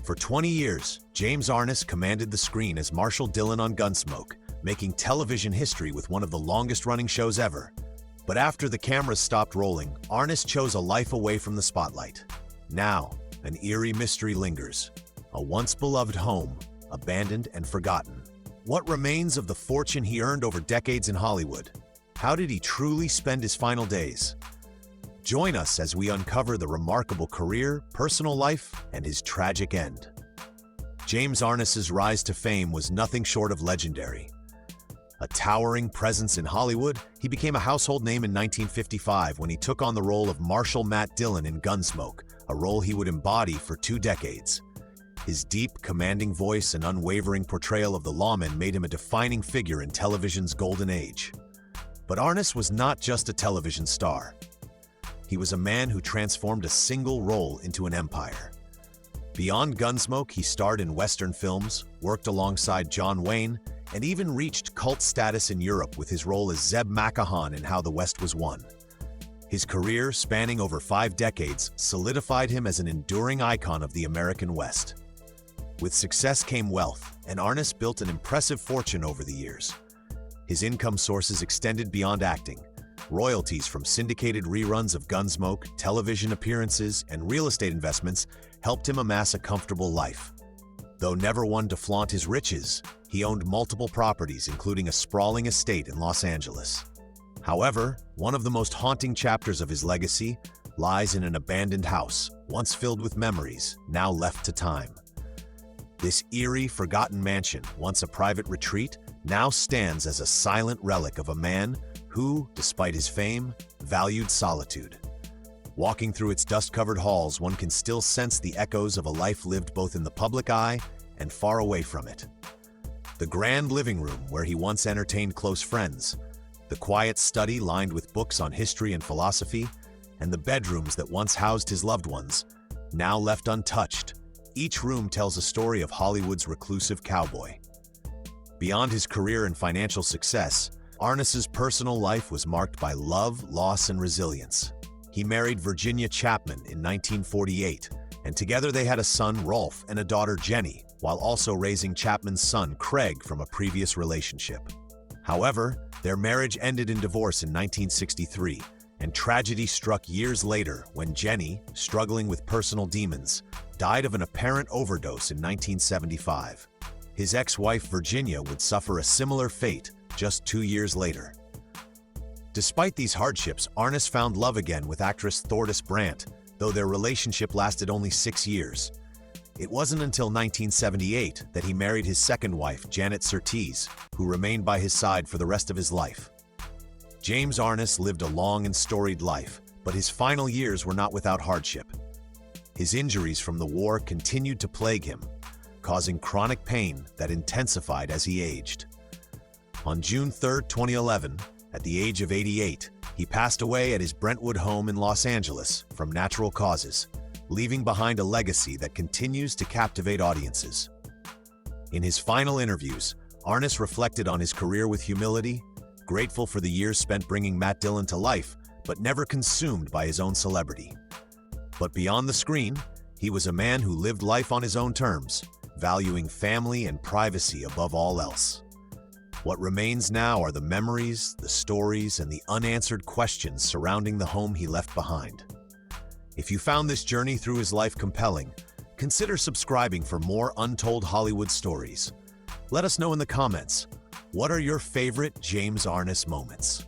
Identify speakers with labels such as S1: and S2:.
S1: For 20 years, James Arness commanded the screen as Marshal Dillon on Gunsmoke, making television history with one of the longest-running shows ever. But after the cameras stopped rolling, Arness chose a life away from the spotlight. Now, an eerie mystery lingers. A once-beloved home, abandoned and forgotten. What remains of the fortune he earned over decades in Hollywood? How did he truly spend his final days? Join us as we uncover the remarkable career, personal life, and his tragic end. James Arness's rise to fame was nothing short of legendary. A towering presence in Hollywood, he became a household name in 1955 when he took on the role of Marshal Matt Dillon in Gunsmoke, a role he would embody for 2 decades. His deep, commanding voice and unwavering portrayal of the lawman made him a defining figure in television's golden age. But Arness was not just a television star. He was a man who transformed a single role into an empire. Beyond Gunsmoke, he starred in Western films, worked alongside John Wayne, and even reached cult status in Europe with his role as Zeb McMahon in How the West Was Won. His career, spanning over 5 decades, solidified him as an enduring icon of the American West. With success came wealth, and Arness built an impressive fortune over the years. His income sources extended beyond acting. Royalties from syndicated reruns of Gunsmoke, television appearances, and real estate investments helped him amass a comfortable life. Though never one to flaunt his riches, he owned multiple properties, including a sprawling estate in Los Angeles. However, one of the most haunting chapters of his legacy lies in an abandoned house, once filled with memories, now left to time. This eerie, forgotten mansion, once a private retreat, now stands as a silent relic of a man who, despite his fame, valued solitude. Walking through its dust-covered halls, one can still sense the echoes of a life lived both in the public eye and far away from it. The grand living room where he once entertained close friends, the quiet study lined with books on history and philosophy, and the bedrooms that once housed his loved ones, now left untouched. Each room tells a story of Hollywood's reclusive cowboy. Beyond his career and financial success, Arness's personal life was marked by love, loss, and resilience. He married Virginia Chapman in 1948, and together they had a son, Rolf, and a daughter, Jenny, while also raising Chapman's son, Craig, from a previous relationship. However, their marriage ended in divorce in 1963, and tragedy struck years later when Jenny, struggling with personal demons, died of an apparent overdose in 1975. His ex-wife, Virginia, would suffer a similar fate just 2 years later. Despite these hardships, Arness found love again with actress Thordis Brandt, though their relationship lasted only 6 years. It wasn't until 1978 that he married his second wife, Janet Surtees, who remained by his side for the rest of his life. James Arness lived a long and storied life, but his final years were not without hardship. His injuries from the war continued to plague him, causing chronic pain that intensified as he aged. On June 3, 2011, at the age of 88, he passed away at his Brentwood home in Los Angeles from natural causes, leaving behind a legacy that continues to captivate audiences. In his final interviews, Arness reflected on his career with humility, grateful for the years spent bringing Matt Dillon to life, but never consumed by his own celebrity. But beyond the screen, he was a man who lived life on his own terms, valuing family and privacy above all else. What remains now are the memories, the stories, and the unanswered questions surrounding the home he left behind. If you found this journey through his life compelling, consider subscribing for more untold Hollywood stories. Let us know in the comments, what are your favorite James Arness moments?